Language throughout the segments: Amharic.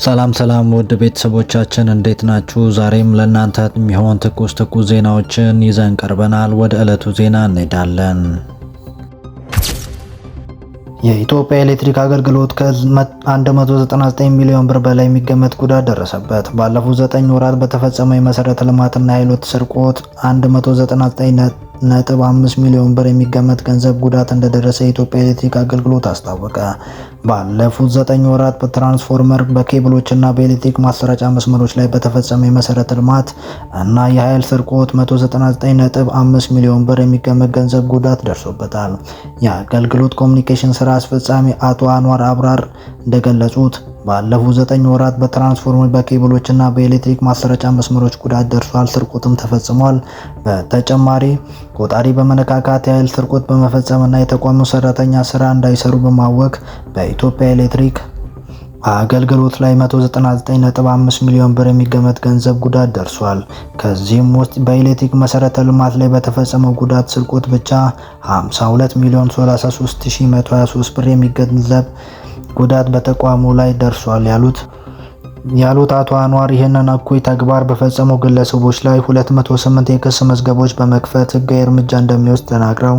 ሰላም ሰላም ውድ ቤተሰቦቻችን እንዴት ናችሁ? ዛሬም ለእናንተ የሚሆን ትኩስ ዜናዎችን ይዘን ቀርበናል። ወደ ዕለቱ ዜና እንሄዳለን። የኢትዮጵያ ኤሌክትሪክ አገልግሎት ከ199 ሚሊዮን ብር በላይ የሚገመት ጉዳት ደረሰበት። ባለፉት 9 ወራት በተፈጸመው የመሰረተ ልማትና የኃይል ስርቆት 199.5 ሚሊዮን ብር የሚገመት ገንዘብ ጉዳት እንደደረሰ የኢትዮጵያ ኤሌክትሪክ አገልግሎት አስታወቀ። ባለፉት 9 ወራት በትራንስፎርመር፣ በኬብሎችና በኤሌክትሪክ ማሰራጫ መስመሮች ላይ በተፈጸመ የመሰረተ ልማት እና የኃይል ስርቆት 199.5 ሚሊዮን ብር የሚገመት ገንዘብ ጉዳት ደርሶበታል። የአገልግሎት ኮሚኒኬሽን ስራ አስፈጻሚ አቶ አንዋር አብራር እንደገለጹት ባለፉት 9 ወራት በትራንስፎርመር፣ በኬብሎችና በኤሌክትሪክ ማሰራጫ መስመሮች ጉዳት ደርሷል፣ ስርቆትም ተፈጽሟል። በተጨማሪ ቆጣሪ በመነካካት የኃይል ስርቆት በመፈጸምና የተቋሙ ሰራተኛ ስራ እንዳይሰሩ በማወክ በኢትዮጵያ ኤሌክትሪክ አገልግሎት ላይ 199.5 ሚሊዮን ብር የሚገመት ገንዘብ ጉዳት ደርሷል። ከዚህም ውስጥ በኤሌክትሪክ መሰረተ ልማት ላይ በተፈጸመው ጉዳት ስርቆት ብቻ 52,033,123 ብር የሚገንዘብ ጉዳት በተቋሙ ላይ ደርሷል ያሉት አቶ አንዋር ይህንን እኩይ ተግባር በፈጸሙ ግለሰቦች ላይ 208 የክስ መዝገቦች በመክፈት ህጋዊ እርምጃ እንደሚወስድ ተናግረው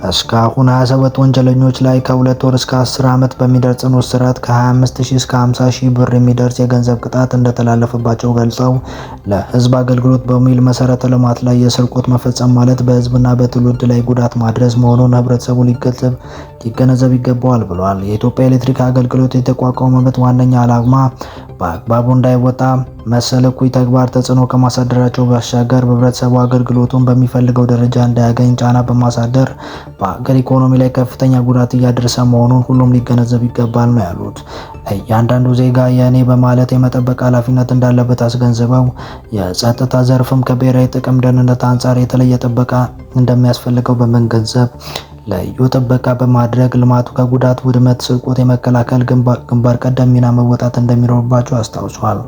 እስካሁን 27 ወንጀለኞች ላይ ከ2 ወር እስከ 10 ዓመት በሚደርስ ጽኑ እስራት ከ25,000 እስከ 50,000 ብር የሚደርስ የገንዘብ ቅጣት እንደተላለፈባቸው ገልጸው ለህዝብ አገልግሎት በሚል መሰረተ ልማት ላይ የስርቆት መፈጸም ማለት በህዝብና በትውልድ ላይ ጉዳት ማድረስ መሆኑን ህብረተሰቡ ሊገነዘብ ይገባዋል ብለዋል። የኢትዮጵያ ኤሌክትሪክ አገልግሎት የተቋቋመበት ዋነኛ ዓላማ በአግባቡ እንዳይወጣ መሰል እኩይ ተግባር ተጽዕኖ ከማሳደራቸው ባሻገር በህብረተሰቡ አገልግሎቱን በሚፈልገው ደረጃ እንዳያገኝ ጫና በማሳደር በሀገር ኢኮኖሚ ላይ ከፍተኛ ጉዳት እያደረሰ መሆኑን ሁሉም ሊገነዘብ ይገባል ነው ያሉት። እያንዳንዱ ዜጋ የእኔ በማለት የመጠበቅ ኃላፊነት እንዳለበት አስገንዝበው የጸጥታ ዘርፍም ከብሔራዊ ጥቅም ደህንነት አንጻር የተለየ ጥበቃ እንደሚያስፈልገው በመገንዘብ ልዩ ጥበቃ በማድረግ ልማቱ ከጉዳት፣ ውድመት፣ ስርቆት የመከላከል ግንባር ቀደም ሚና መወጣት እንደሚኖርባቸው አስታውሷል።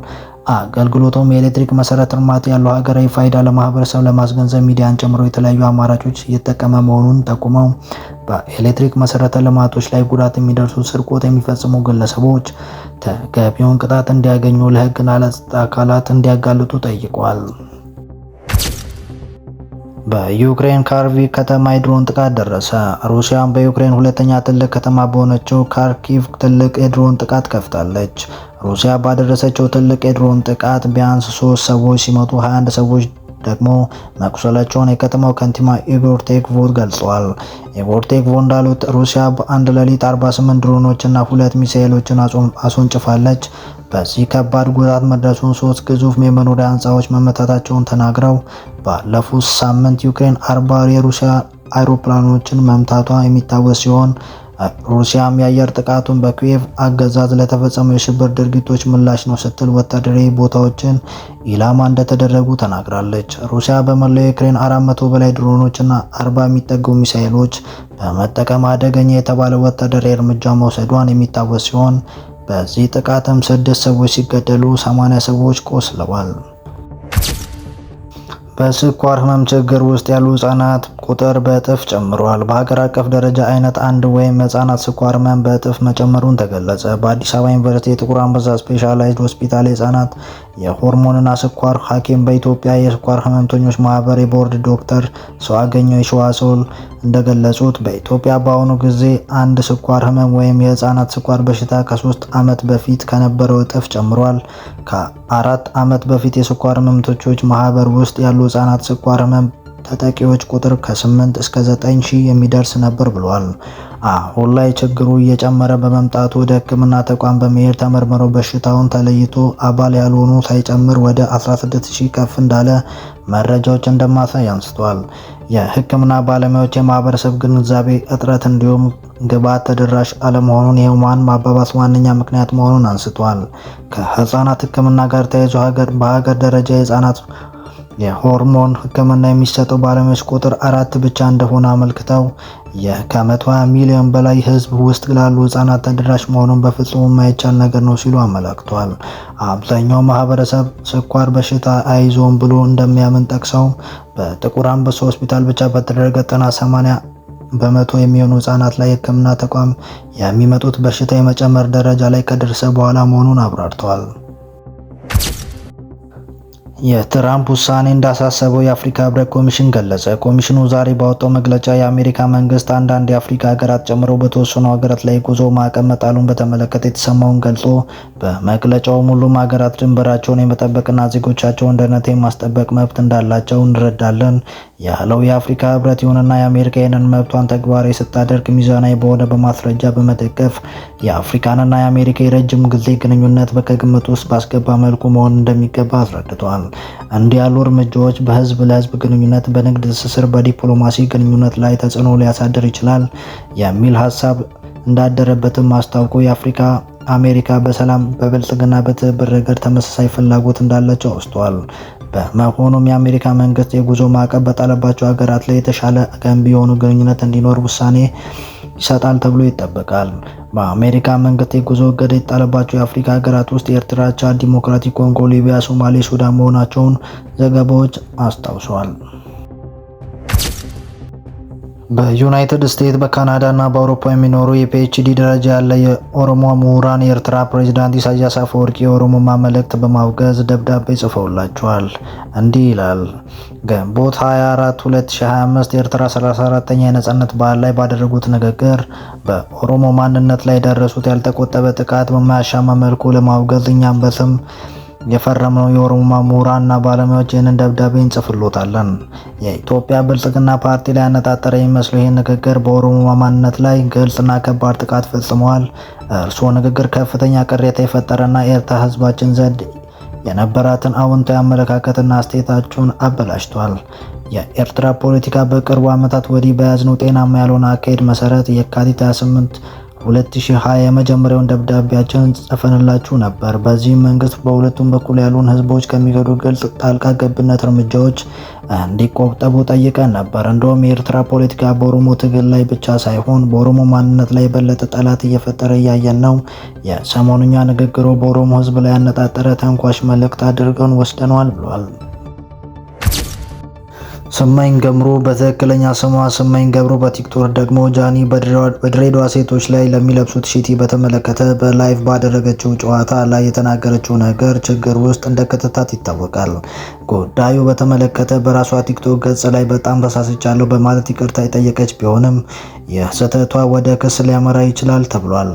አገልግሎቱም የኤሌክትሪክ መሰረተ ልማት ያለው ሀገራዊ ፋይዳ ለማህበረሰብ ለማስገንዘብ ሚዲያን ጨምሮ የተለያዩ አማራጮች እየተጠቀመ መሆኑን ጠቁመው በኤሌክትሪክ መሰረተ ልማቶች ላይ ጉዳት የሚደርሱ ስርቆት የሚፈጽሙ ግለሰቦች ተገቢውን ቅጣት እንዲያገኙ ለህግና ለጸጥታ አካላት እንዲያጋልጡ ጠይቋል። በዩክሬን ካርኪቭ ከተማ የድሮን ጥቃት ደረሰ። ሩሲያም በዩክሬን ሁለተኛ ትልቅ ከተማ በሆነችው ካርኪቭ ትልቅ የድሮን ጥቃት ከፍታለች። ሩሲያ ባደረሰችው ትልቅ የድሮን ጥቃት ቢያንስ 3 ሰዎች ሲሞቱ 21 ሰዎች ደግሞ መቁሰላቸውን የከተማው ከንቲባ ኢጎር ቴክቮ ገልጸዋል። ኢጎር ቴክቮ እንዳሉት ሩሲያ በአንድ ሌሊት 48 ድሮኖችና 2 ሚሳኤሎችን አስወንጭፋለች። በዚህ ከባድ ጉዳት መድረሱን 3 ግዙፍ የመኖሪያ ህንፃዎች መመታታቸውን ተናግረው ባለፉት ሳምንት ዩክሬን 40 የሩሲያ አውሮፕላኖችን መምታቷ የሚታወስ ሲሆን ሩሲያም የአየር ጥቃቱን በኪየቭ አገዛዝ ለተፈጸሙ የሽብር ድርጊቶች ምላሽ ነው ስትል ወታደራዊ ቦታዎችን ኢላማ እንደተደረጉ ተናግራለች። ሩሲያ በመላው ዩክሬን 400 በላይ ድሮኖችና 40 የሚጠጉ ሚሳኤሎች በመጠቀም አደገኛ የተባለ ወታደራዊ እርምጃ መውሰዷን የሚታወስ ሲሆን በዚህ ጥቃትም 6 ሰዎች ሲገደሉ 80 ሰዎች ቆስለዋል። በስኳር ህመም ችግር ውስጥ ያሉ ህጻናት ቁጥር በእጥፍ ጨምሯል። በሀገር አቀፍ ደረጃ አይነት 1 ወይም ህጻናት ስኳር ህመም በእጥፍ መጨመሩን ተገለጸ። በአዲስ አበባ ዩኒቨርሲቲ የጥቁር አንበሳ ስፔሻላይዝድ ሆስፒታል የህጻናት የሆርሞንና ስኳር ሐኪም በኢትዮጵያ የስኳር ህመምተኞች ማህበር የቦርድ ዶክተር ሰዋገኘሁ የሸዋሶል እንደገለጹት በኢትዮጵያ በአሁኑ ጊዜ አንድ ስኳር ህመም ወይም የህጻናት ስኳር በሽታ ከ3 ዓመት በፊት ከነበረው እጥፍ ጨምሯል። ከ4 ዓመት በፊት የስኳር ህመምተኞች ማህበር ውስጥ ያሉ ህጻናት ስኳር ህመም ተጠቂዎች ቁጥር ከ8 እስከ 9 ሺህ የሚደርስ ነበር ብለዋል። አሁን ላይ ችግሩ እየጨመረ በመምጣቱ ወደ ህክምና ተቋም በመሄድ ተመርምረው በሽታውን ተለይቶ አባል ያልሆኑ ሳይጨምር ወደ 16,000 ከፍ እንዳለ መረጃዎች እንደማሳይ አንስተዋል። የህክምና ባለሙያዎች የማህበረሰብ ግንዛቤ እጥረት እንዲሁም ግብዓት ተደራሽ አለመሆኑን የህሙማን ማባባስ ዋነኛ ምክንያት መሆኑን አንስተዋል። ከህፃናት ህክምና ጋር ተያይዞ በሀገር ደረጃ የህፃናት የሆርሞን ህክምና የሚሰጠው ባለሙያዎች ቁጥር 4 ብቻ እንደሆነ አመልክተው ከ120 ሚሊዮን በላይ ህዝብ ውስጥ ላሉ ህጻናት ተደራሽ መሆኑን በፍጹም የማይቻል ነገር ነው ሲሉ አመላክተዋል። አብዛኛው ማህበረሰብ ስኳር በሽታ አይዞም ብሎ እንደሚያምን ጠቅሰው በጥቁር አንበሳ ሆስፒታል ብቻ በተደረገ ጥናት በመቶ የሚሆኑ ህጻናት ላይ ሕክምና ተቋም የሚመጡት በሽታ የመጨመር ደረጃ ላይ ከደረሰ በኋላ መሆኑን አብራርተዋል። የትራምፕ ውሳኔ እንዳሳሰበው የአፍሪካ ህብረት ኮሚሽን ገለጸ። ኮሚሽኑ ዛሬ ባወጣው መግለጫ የአሜሪካ መንግስት አንዳንድ የአፍሪካ ሀገራት ጨምሮ በተወሰኑ ሀገራት ላይ የጉዞ ማዕቀብ መጣሉን በተመለከተ የተሰማውን ገልጾ በመግለጫውም ሁሉም ሀገራት ድንበራቸውን የመጠበቅና ዜጎቻቸውን ደህንነት የማስጠበቅ መብት እንዳላቸው እንረዳለን ያለው የአፍሪካ ህብረት፣ ይሁንና የአሜሪካ ይህንን መብቷን ተግባራዊ ስታደርግ ሚዛናዊ በሆነ በማስረጃ በመደገፍ የአፍሪካንና የአሜሪካ የረጅም ጊዜ ግንኙነት ከግምት ውስጥ ባስገባ መልኩ መሆን እንደሚገባ አስረድተዋል። እንዲህ ያሉ እርምጃዎች በህዝብ ለህዝብ ግንኙነት፣ በንግድ ትስስር፣ በዲፕሎማሲ ግንኙነት ላይ ተጽዕኖ ሊያሳድር ይችላል የሚል ሀሳብ እንዳደረበትም አስታውቆ አሜሪካ በሰላም በብልጽግና በትብብር ረገድ ተመሳሳይ ፍላጎት እንዳላቸው አውስተዋል። በመሆኑም የአሜሪካ መንግስት የጉዞ ማዕቀብ በጣለባቸው ሀገራት ላይ የተሻለ ገንቢ የሆኑ ግንኙነት እንዲኖር ውሳኔ ይሰጣል ተብሎ ይጠበቃል። በአሜሪካ መንግስት የጉዞ እገዳ የጣለባቸው የአፍሪካ ሀገራት ውስጥ ኤርትራ፣ ቻድ፣ ዲሞክራቲክ ኮንጎ፣ ሊቢያ፣ ሶማሌ፣ ሱዳን መሆናቸውን ዘገባዎች አስታውሰዋል። በዩናይትድ ስቴትስ፣ በካናዳ እና በአውሮፓ የሚኖሩ የፒኤችዲ ደረጃ ያለ የኦሮሞ ምሁራን የኤርትራ ፕሬዝዳንት ኢሳያስ አፈወርቂ የኦሮሞማ መልእክት በማውገዝ ደብዳቤ ጽፈውላቸዋል። እንዲህ ይላል። ግንቦት 24 2025 የኤርትራ 34ኛ የነጻነት በዓል ላይ ባደረጉት ንግግር በኦሮሞ ማንነት ላይ የደረሱት ያልተቆጠበ ጥቃት በማያሻማ መልኩ ለማውገዝ እኛም በስም የፈረምነው የኦሮሞ ምሁራንና ባለሙያዎች ይህንን ደብዳቤ እንጽፍሎታለን። የኢትዮጵያ ብልጽግና ፓርቲ ላይ ያነጣጠረ የሚመስለው ይህን ንግግር በኦሮሞ ማንነት ላይ ግልጽና ከባድ ጥቃት ፈጽመዋል። እርስዎ ንግግር ከፍተኛ ቅሬታ የፈጠረና ኤርትራ ህዝባችን ዘንድ የነበራትን አዎንታዊ አመለካከትና አስተያየታችሁን አበላሽቷል። የኤርትራ ፖለቲካ በቅርቡ ዓመታት ወዲህ በያዝነው ጤናማ ያልሆነ አካሄድ መሰረት የካቲት 28 2020 የመጀመሪያውን ደብዳቤያችንን ጽፈንላችሁ ነበር። በዚህም መንግስት በሁለቱም በኩል ያሉን ህዝቦች ከሚገዱ ግልጽ ጣልቃ ገብነት እርምጃዎች እንዲቆጠቡ ጠይቀን ነበር። እንደውም የኤርትራ ፖለቲካ በኦሮሞ ትግል ላይ ብቻ ሳይሆን በኦሮሞ ማንነት ላይ የበለጠ ጠላት እየፈጠረ እያየን ነው። የሰሞኑኛ ንግግሩ በኦሮሞ ህዝብ ላይ ያነጣጠረ ተንኳሽ መልእክት አድርገን ወስደነዋል ብሏል። ስመኝ ገብሩ በትክክለኛ ስሟ ስመኝ ገብሩ፣ በቲክቶክ ደግሞ ጃኒ በድሬዳዋ ሴቶች ላይ ለሚለብሱት ሽቲ በተመለከተ በላይቭ ባደረገችው ጨዋታ ላይ የተናገረችው ነገር ችግር ውስጥ እንደከተታት ይታወቃል። ጉዳዩ በተመለከተ በራሷ ቲክቶክ ገጽ ላይ በጣም ተሳስቻለሁ በማለት ይቅርታ የጠየቀች ቢሆንም ይህ ስህተቷ ወደ ክስ ሊያመራ ይችላል ተብሏል።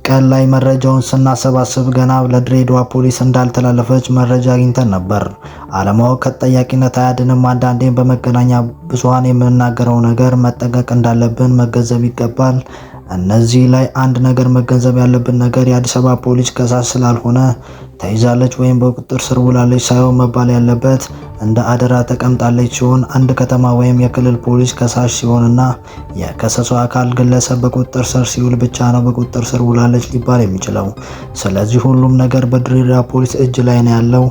ቀን ላይ መረጃውን ስናሰባስብ ገና ለድሬዳዋ ፖሊስ እንዳልተላለፈች መረጃ አግኝተን ነበር። አለማወቅ ከተጠያቂነት አያድንም። አንዳንዴም በመገናኛ ብዙሃን የምንናገረው ነገር መጠንቀቅ እንዳለብን መገንዘብ ይገባል። እነዚህ ላይ አንድ ነገር መገንዘብ ያለብን ነገር የአዲስ አበባ ፖሊስ ከሳሽ ስላልሆነ ተይዛለች ወይም በቁጥጥር ስር ውላለች ሳይሆን መባል ያለበት እንደ አደራ ተቀምጣለች ሲሆን አንድ ከተማ ወይም የክልል ፖሊስ ከሳሽ ሲሆንና የከሰሰው አካል ግለሰብ በቁጥጥር ስር ሲውል ብቻ ነው በቁጥጥር ስር ውላለች ሊባል የሚችለው። ስለዚህ ሁሉም ነገር በድሬዳዋ ፖሊስ እጅ ላይ ነው ያለው።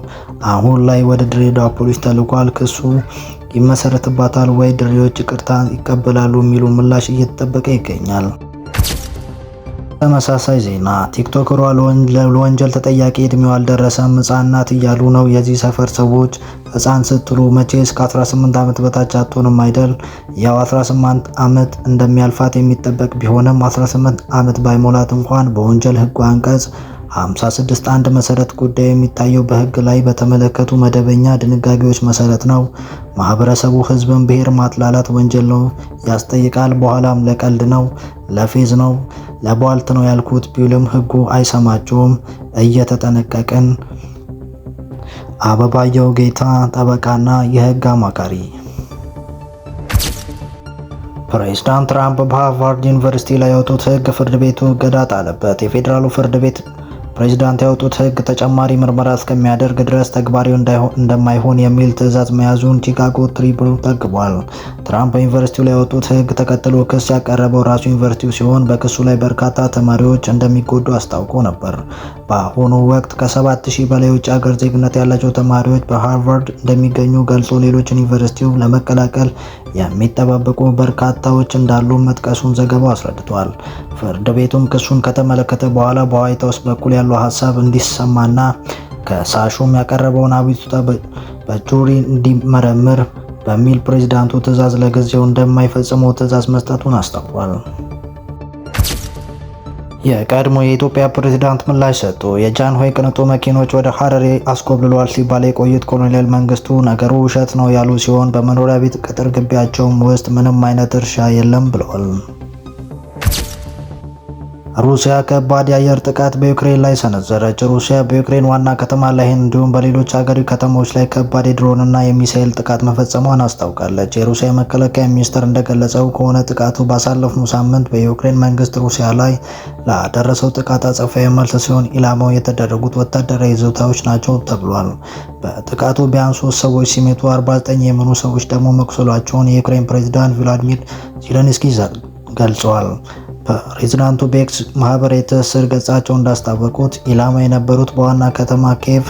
አሁን ላይ ወደ ድሬዳዋ ፖሊስ ተልኳል። ክሱ ይመሰረትባታል ወይ ድሬዎች ይቅርታ ይቀበላሉ የሚሉ ምላሽ እየተጠበቀ ይገኛል። ተመሳሳይ ዜና ቲክቶከሯ ለወንጀል ተጠያቂ እድሜው አልደረሰም ሕፃን ናት እያሉ ነው። የዚህ ሰፈር ሰዎች ሕፃን ስትሉ መቼ እስከ 18 ዓመት በታች አትሆንም አይደል? ያው 18 ዓመት እንደሚያልፋት የሚጠበቅ ቢሆንም 18 ዓመት ባይሞላት እንኳን በወንጀል ሕጉ አንቀጽ 56 መሰረት ጉዳዩ የሚታየው በህግ ላይ በተመለከቱ መደበኛ ድንጋጌዎች መሰረት ነው። ማህበረሰቡ ህዝብን ብሔር ማጥላላት ወንጀል ነው ያስጠይቃል። በኋላም ለቀልድ ነው፣ ለፌዝ ነው፣ ለቧልት ነው ያልኩት ቢልም ህጉ አይሰማቸውም። እየተጠነቀቅን። አበባየሁ ጌታ ጠበቃና የህግ አማካሪ። ፕሬዝዳንት ትራምፕ በሃርቫርድ ዩኒቨርሲቲ ላይ ያወጡት ህግ ፍርድ ቤቱ እገዳ ጣለበት። የፌዴራሉ ፍርድ ቤት ፕሬዝዳንት ያወጡት ህግ ተጨማሪ ምርመራ እስከሚያደርግ ድረስ ተግባራዊ እንደማይሆን የሚል ትዕዛዝ መያዙን ቺካጎ ትሪቡን ዘግቧል። ትራምፕ በዩኒቨርሲቲው ላይ ያወጡት ህግ ተከትሎ ክስ ያቀረበው ራሱ ዩኒቨርሲቲው ሲሆን በክሱ ላይ በርካታ ተማሪዎች እንደሚጎዱ አስታውቆ ነበር። በአሁኑ ወቅት ከ7000 በላይ የውጭ ሀገር ዜግነት ያላቸው ተማሪዎች በሃርቫርድ እንደሚገኙ ገልጾ ሌሎች ዩኒቨርሲቲው ለመቀላቀል የሚጠባበቁ በርካታዎች እንዳሉ መጥቀሱን ዘገባው አስረድቷል። ፍርድ ቤቱም ክሱን ከተመለከተ በኋላ በዋይት ሃውስ በኩል ያለው ሀሳብ እንዲሰማና ከሳሹም ያቀረበውን አቤቱታ በጁሪ እንዲመረምር በሚል ፕሬዝዳንቱ ትዕዛዝ ለጊዜው እንደማይፈጽመው ትዕዛዝ መስጠቱን አስታውቋል። የቀድሞ የኢትዮጵያ ፕሬዝዳንት ምላሽ ሰጡ። የጃንሆይ ቅንጡ መኪኖች ወደ ሐረሬ አስኮብልሏል ሲባል የቆዩት ኮሎኔል መንግስቱ ነገሩ ውሸት ነው ያሉ ሲሆን በመኖሪያ ቤት ቅጥር ግቢያቸውም ውስጥ ምንም አይነት እርሻ የለም ብለዋል። ሩሲያ ከባድ የአየር ጥቃት በዩክሬን ላይ ሰነዘረች። ሩሲያ በዩክሬን ዋና ከተማ ላይ እንዲሁም በሌሎች ሀገራዊ ከተሞች ላይ ከባድ የድሮንና የሚሳኤል ጥቃት መፈጸሟን አስታውቃለች። የሩሲያ መከላከያ ሚኒስቴር እንደገለጸው ከሆነ ጥቃቱ ባሳለፍነው ሳምንት በዩክሬን መንግስት ሩሲያ ላይ ላደረሰው ጥቃት አጸፋዊ መልስ ሲሆን ኢላማው የተደረጉት ወታደራዊ ይዞታዎች ናቸው ተብሏል። በጥቃቱ ቢያንስ 3 ሰዎች ሲሞቱ 49 የሚሆኑ ሰዎች ደግሞ መቁሰላቸውን የዩክሬን ፕሬዝዳንት ቮሎዲሚር ዜሌንስኪ ገልጸዋል። ፕሬዝዳንቱ በኤክስ ማህበራዊ ትስስር ገጻቸው እንዳስታወቁት ኢላማ የነበሩት በዋና ከተማ ኪየቭ፣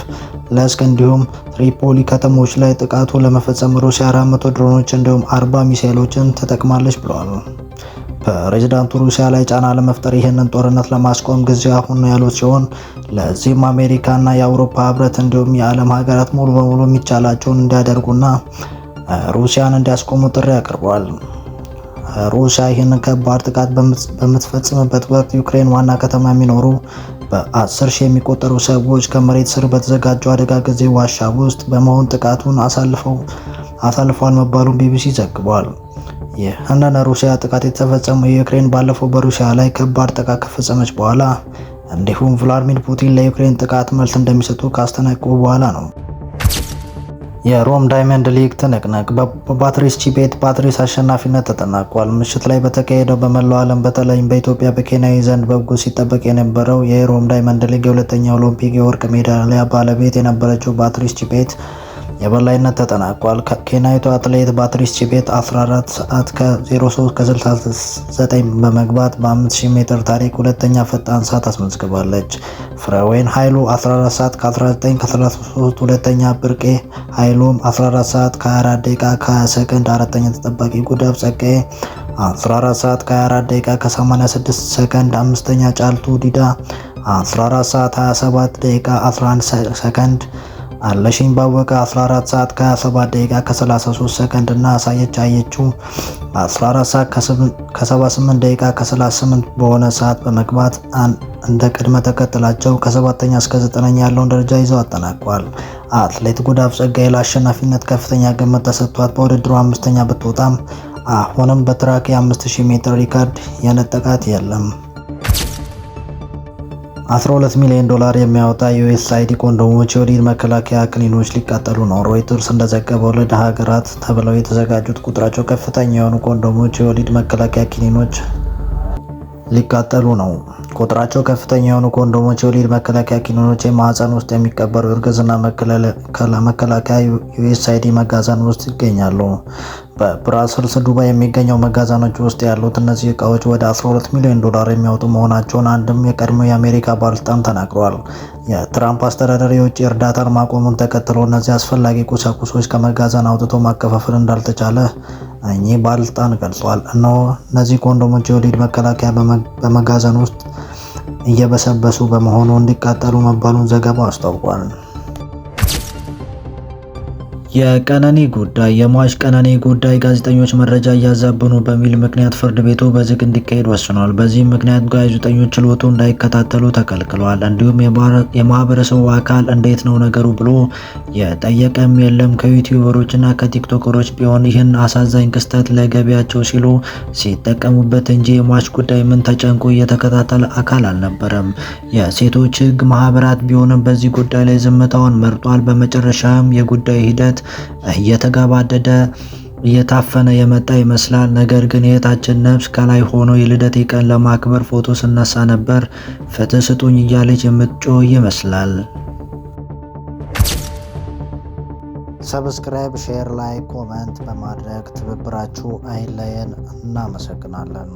ለስክ እንዲሁም ትሪፖሊ ከተሞች ላይ ጥቃቱ ለመፈጸም ሩሲያ 400 ድሮኖች እንዲሁም 40 ሚሳኤሎችን ተጠቅማለች ብለዋል። ፕሬዝዳንቱ ሩሲያ ላይ ጫና ለመፍጠር ይህንን ጦርነት ለማስቆም ጊዜው አሁን ነው ያሉት ሲሆን ለዚህም አሜሪካና የአውሮፓ ህብረት እንዲሁም የዓለም ሀገራት ሙሉ በሙሉ የሚቻላቸውን እንዲያደርጉና ሩሲያን እንዲያስቆሙ ጥሪ አቅርበዋል። ሩሲያ ይህንን ከባድ ጥቃት በምትፈጽምበት ወቅት ዩክሬን ዋና ከተማ የሚኖሩ በ10 ሺህ የሚቆጠሩ ሰዎች ከመሬት ስር በተዘጋጀው አደጋ ጊዜ ዋሻ ውስጥ በመሆን ጥቃቱን አሳልፈዋል መባሉን ቢቢሲ ዘግቧል። ይህንን ሩሲያ ጥቃት የተፈጸመው ዩክሬን ባለፈው በሩሲያ ላይ ከባድ ጥቃት ከፈጸመች በኋላ እንዲሁም ቭላድሚር ፑቲን ለዩክሬን ጥቃት መልስ እንደሚሰጡ ካስጠነቀቁ በኋላ ነው። የሮም ዳይመንድ ሊግ ትንቅንቅ በፓትሪስ ቺቤት ፓትሪስ አሸናፊነት ተጠናቋል። ምሽት ላይ በተካሄደው በመላው ዓለም በተለይም በኢትዮጵያ በኬንያዊ ዘንድ በጉጉት ሲጠበቅ የነበረው የሮም ዳይመንድ ሊግ የሁለተኛ ኦሎምፒክ የወርቅ ሜዳሊያ ባለቤት የነበረችው ፓትሪስ ቺቤት የበላይነት ተጠናቋል። ኬንያዊቷ አትሌት ፓትሪስ ቺቤት 14 ሰዓት ከ03:69 በመግባት በ5000 ሜትር ታሪክ ሁለተኛ ፈጣን ሰዓት አስመዝግባለች። ፍሬወይን ኃይሉ 14 ሰዓት ከ19:33 ሁለተኛ፣ ብርቄ ኃይሉም 14 ሰዓት ከ24 ደቂቃ ከ20 ሰከንድ አራተኛ፣ ተጠባቂ ጉዳፍ ጸጋዬ 14 ሰዓት ከ24 ደቂቃ ከ86 ሰከንድ አምስተኛ፣ ጫልቱ ዲዳ 14 ሰዓት 27 ደቂቃ 11 ሰከንድ፣ አለሽኝ ባወቀ 14 ሰዓት ከ27 ደቂቃ ከ33 ሰከንድ እና አሳየች አየችው 14 ሰዓት ከ78 ደቂቃ ከ38 በሆነ ሰዓት በመግባት እንደ ቅድመ ተከተላቸው ከ7ኛ እስከ 9ኛ ያለውን ደረጃ ይዘው አጠናቀዋል። አትሌት ጉዳፍ ጸጋዬ ለአሸናፊነት ከፍተኛ ግምት ተሰጥቷት በውድድሩ 5ኛ ብትወጣም አሁንም በትራክ የ5000 ሜትር ሪካርድ የነጠቃት የለም። $12 ሚሊዮን የሚያወጣ የዩኤስአይዲ ኮንዶሞች የወሊድ መከላከያ ክኒኖች ሊቃጠሉ ነው። ሮይተርስ እንደዘገበው ለድሃ ሀገራት ተብለው የተዘጋጁት ቁጥራቸው ከፍተኛ የሆኑ ኮንዶሞች የወሊድ መከላከያ ክኒኖች ሊቃጠሉ ነው። ቁጥራቸው ከፍተኛ የሆኑ ኮንዶሞች የወሊድ መከላከያ ክኒኖች የማህፀን ውስጥ የሚቀበሩ እርግዝና መከላከያ ዩኤስአይዲ መጋዘን ውስጥ ይገኛሉ። በብራስልስ ዱባይ የሚገኘው መጋዘኖች ውስጥ ያሉት እነዚህ እቃዎች ወደ $12 ሚሊዮን የሚያወጡ መሆናቸውን አንድም የቀድሞ የአሜሪካ ባለስልጣን ተናግረዋል። የትራምፕ አስተዳደር የውጭ እርዳታን ማቆሙን ተከትሎ እነዚህ አስፈላጊ ቁሳቁሶች ከመጋዘን አውጥቶ ማከፋፈል እንዳልተቻለ እኚህ ባለስልጣን ገልጿል። እነሆ እነዚህ ኮንዶሞች የወሊድ መከላከያ በመጋዘን ውስጥ እየበሰበሱ በመሆኑ እንዲቃጠሉ መባሉን ዘገባው አስታውቋል። የቀነኒ ጉዳይ የሟች ቀነኒ ጉዳይ ጋዜጠኞች መረጃ እያዛበኑ በሚል ምክንያት ፍርድ ቤቱ በዝግ እንዲካሄድ ወስኗል። በዚህም ምክንያት ጋዜጠኞች ችሎቱ እንዳይከታተሉ ተከልክለዋል። እንዲሁም የማህበረሰቡ አካል እንዴት ነው ነገሩ ብሎ የጠየቀም የለም። ከዩቲዩበሮችና ከቲክቶከሮች ቢሆን ይህን አሳዛኝ ክስተት ለገቢያቸው ሲሉ ሲጠቀሙበት እንጂ የሟች ጉዳይ ምን ተጨንቆ እየተከታተለ አካል አልነበረም። የሴቶች ህግ ማህበራት ቢሆንም በዚህ ጉዳይ ላይ ዝምታውን መርጧል። በመጨረሻም የጉዳይ ሂደት እየተገባደደ እየታፈነ የመጣ ይመስላል። ነገር ግን የእህታችን ነፍስ ከላይ ሆኖ የልደቴ ቀን ለማክበር ፎቶ ስነሳ ነበር፣ ፍትህ ስጡኝ እያለች የምትጮህ ይመስላል። ሰብስክራይብ፣ ሼር፣ ላይክ፣ ኮሜንት በማድረግ ትብብራችሁ አይለየን። እናመሰግናለን።